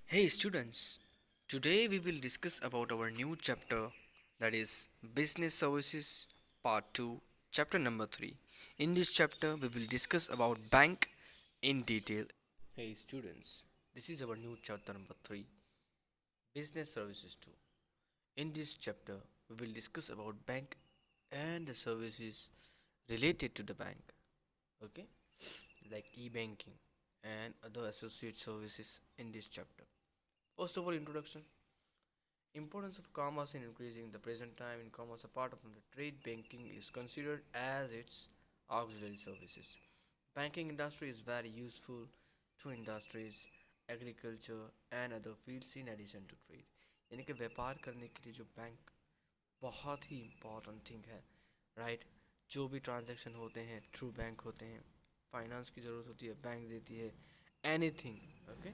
Hey students, today we will discuss about our new chapter, that is Business Services Part 2, chapter number 3. In this chapter we will discuss about bank in detail. Hey students, this is our new chapter number 3, Business Services 2. In this chapter we will discuss about bank and the services related to the bank. Okay? Like e-banking and other associate services in this chapter. First of all, introduction. Importance of commerce in increasing the present time in commerce apart from the trade banking is considered as its auxiliary services. Banking industry is very useful to industries, agriculture and other fields in addition to trade. यानी कि व्यापार करने के लिए जो bank बहुत ही important thing है, right. जो भी ट्रांजैक्शन होते हैं थ्रू बैंक होते हैं, फाइनेंस की ज़रूरत होती है बैंक देती है, anything. Okay,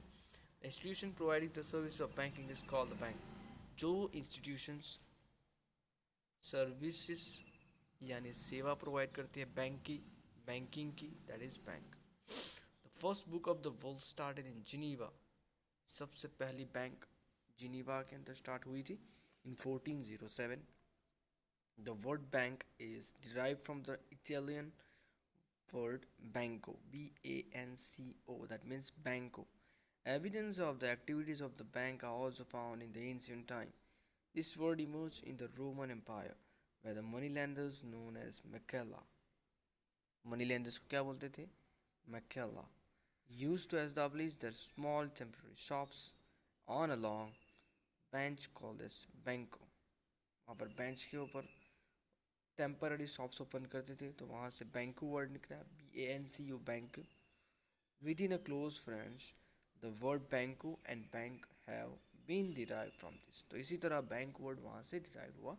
institution providing the service of banking is called the bank. जो इंस्टीट्यूशंस सर्विसेज यानी सेवा प्रोवाइड करती है बैंकिंग की, that is bank. The first book of the world started in Geneva. सबसे पहली बैंक जिनीवा के अंदर स्टार्ट हुई थी इन 1407। The word bank is derived from the Italian word banco, B-A-N-C-O, that means banco. Evidence of the activities of the bank are also found in the ancient time. This word emerged in the Roman Empire, where the moneylenders known as Macella, moneylenders को क्या बोलते थे? Macella, used to establish their small temporary shops on a long bench called as banco. वहाँ पर bench के ऊपर temporary shops open करते थे, तो वहाँ से बैंको वर्ड निकला, BANCO, bank. Within a close friends the word banco and bank have been derive from this. तो इसी तरह बैंक वर्ड वहाँ से डिराइव हुआ।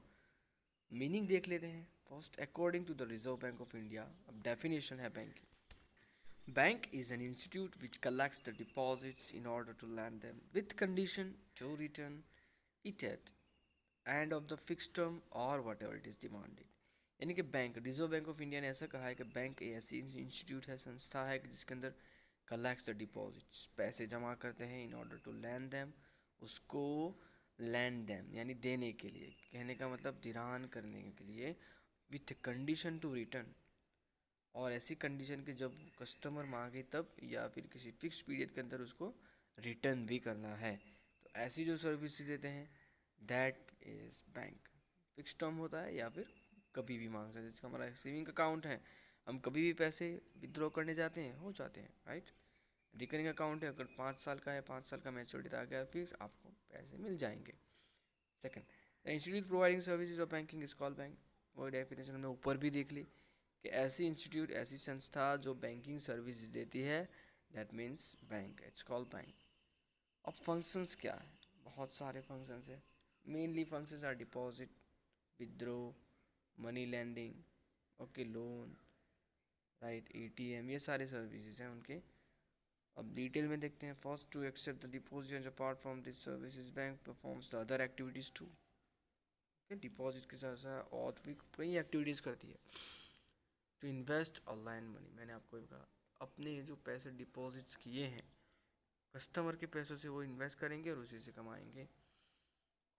मीनिंग देख लेते हैं। First, according to the Reserve Bank of India, अब डेफिनेशन है बैंक की। Bank is an institute which collects the deposits in order to lend them with condition to return it at end of the fixed term or whatever it is demanded। यानी कि bank, reserve Bank of India ने ऐसा कहा है कि bank ऐसी institute है, संस्था है कि जिसके अंदर कलेक्ट्स द डिपॉजिट्स, पैसे जमा करते हैं in order to lend them, उसको लैंड देम यानी देने के लिए, कहने का मतलब धिरान करने के लिए, विथ कंडीशन टू रिटर्न, और ऐसी कंडीशन कि जब कस्टमर मांगे तब, या फिर किसी फिक्स पीरियड के अंदर उसको रिटर्न भी करना है। तो ऐसी जो सर्विस देते हैं that is bank. Fix term होता है या फिर कभी भी मांग सकते हैं। जिसका हमारा सेविंग अकाउंट है, हम कभी भी पैसे विड्रॉ करने जाते हैं, हो जाते हैं, राइट। रिकरिंग अकाउंट है, अगर 5 साल का है, 5 साल का मैच्योरिटी आ गया, फिर आपको पैसे मिल जाएंगे। Second, the institute providing services of banking is called bank. वो डेफिनेशन हमने ऊपर भी देख ली कि ऐसी इंस्टीट्यूट, ऐसी संस्था जो बैंकिंग सर्विसेज देती है, that means bank, it's called bank. अब फंक्शंस क्या है? बहुत सारे फंक्शंस है। Mainly functions are deposit, withdraw, money lending, okay, loan, right, ATM, ये सारे सर्विसेज हैं उनके। अब डिटेल में देखते हैं। First, to accept the deposit apart from this services bank performs the other activities too. Deposit के साथ साथ और भी कई एक्टिविटीज़ करती है। टू इन्वेस्ट और लैंड मनी, मैंने आपको कहा, अपने जो पैसे डिपॉजिट्स किए हैं कस्टमर के पैसों से वो इन्वेस्ट करेंगे और उसी से कमाएंगे।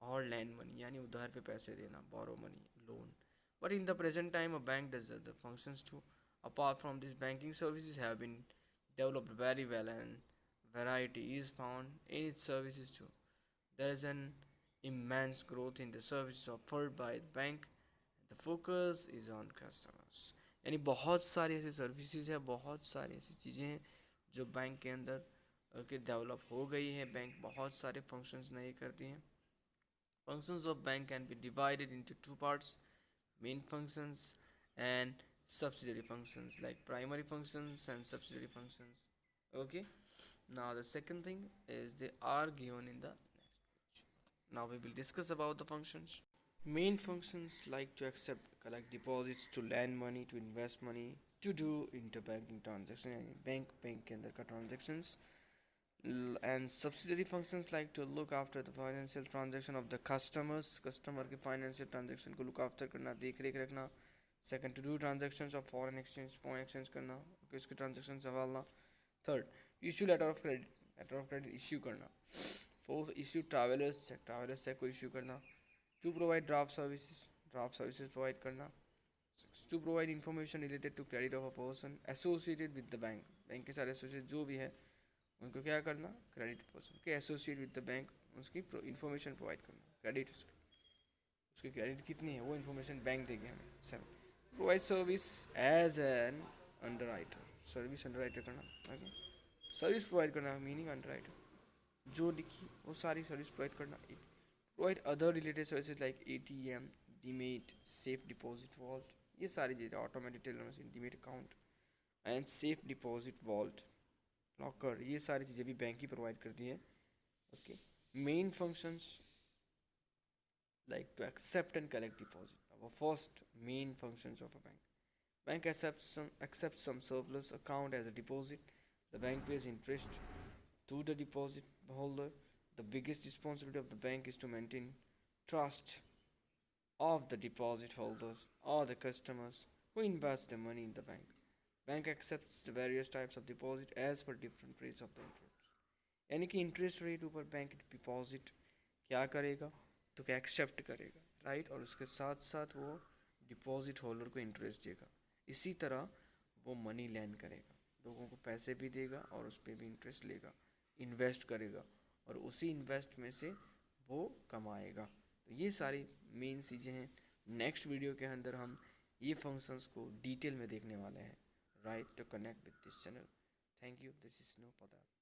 और लैंड मनी यानी उधार पे पैसे देना, borrow money, loan. But in the present time a bank does the functions too. Apart from this banking services have been developed very well and variety is found in its services too. There is an immense growth in the services offered by the bank. The focus is on customers। यानी बहुत सारी ऐसी services है, बहुत सारी ऐसी चीज़ें हैं जो बैंक के अंदर के डेवलप हो गई है। बैंक बहुत सारे फंक्शंस नए करती हैं। Functions of bank can be divided into two parts: main functions and subsidiary functions, like primary functions and subsidiary functions. Okay, now the second thing is they are given in the next page. Now we will discuss about the functions. Main functions like to accept, collect deposits, to lend money, to invest money, to do interbanking transaction, यानी bank के अंदर का transactions, and subsidiary functions like to look after the financial transaction of the customers, customer के financial transaction को look after करना, देख रेख रखना। Second, to do transactions of foreign exchange करना, उसके transaction संभालना। Third, issue letter of credit issue करना। 4 इश्यू ट्रैवलर्स चेक को इश्यू करना। 2 प्रोवाइड ड्राफ्ट सर्विसेज प्रोवाइड करना। 6 to provide information related to credit of a person associated with the bank के सारे associate जो भी है उनको क्या करना, क्रेडिट पर्सन के एसोसिएट विद द बैंक उसकी इंफॉर्मेशन प्रोवाइड करना। क्रेडिट उसकी क्रेडिट कितनी है वो इन्फॉर्मेशन बैंक देगी हमें। 7 provide service as an underwriter, service underwriter करना। ओके, सर्विस प्रोवाइड करना मीनिंग अंडरराइटर जो लिखी वो सारी सर्विस प्रोवाइड करना। Provide other related services like ATM, demat, safe deposit vault, ये सारी चीज़ें, automatic teller machine, demat account and safe deposit vault, locker, ये सारी चीज़ें भी बैंक ही प्रोवाइड करती है। Okay, main functions like to accept and collect deposit. Our first main functions of a bank. Bank accepts some surplus account as a deposit. The bank pays interest to the deposit holder. The biggest responsibility of the bank is to maintain trust of the deposit holders or the customers who invest their money in the bank. Bank accepts the various types of deposit as per different rates of the interest. यानी कि interest rate ऊपर bank deposit क्या करेगा तो क्या accept करेगा, right, और उसके साथ साथ वो डिपॉजिट होल्डर को इंटरेस्ट देगा। इसी तरह वो मनी लैंड करेगा, लोगों को पैसे भी देगा और उस पर भी इंटरेस्ट लेगा, इन्वेस्ट करेगा और उसी इन्वेस्ट में से वो कमाएगा। तो ये सारी मेन चीज़ें हैं। नेक्स्ट वीडियो के अंदर हम ये फंक्शंस को डिटेल में देखने वाले हैं, right, to connect with this channel. Thank you, this is no पदार्थ।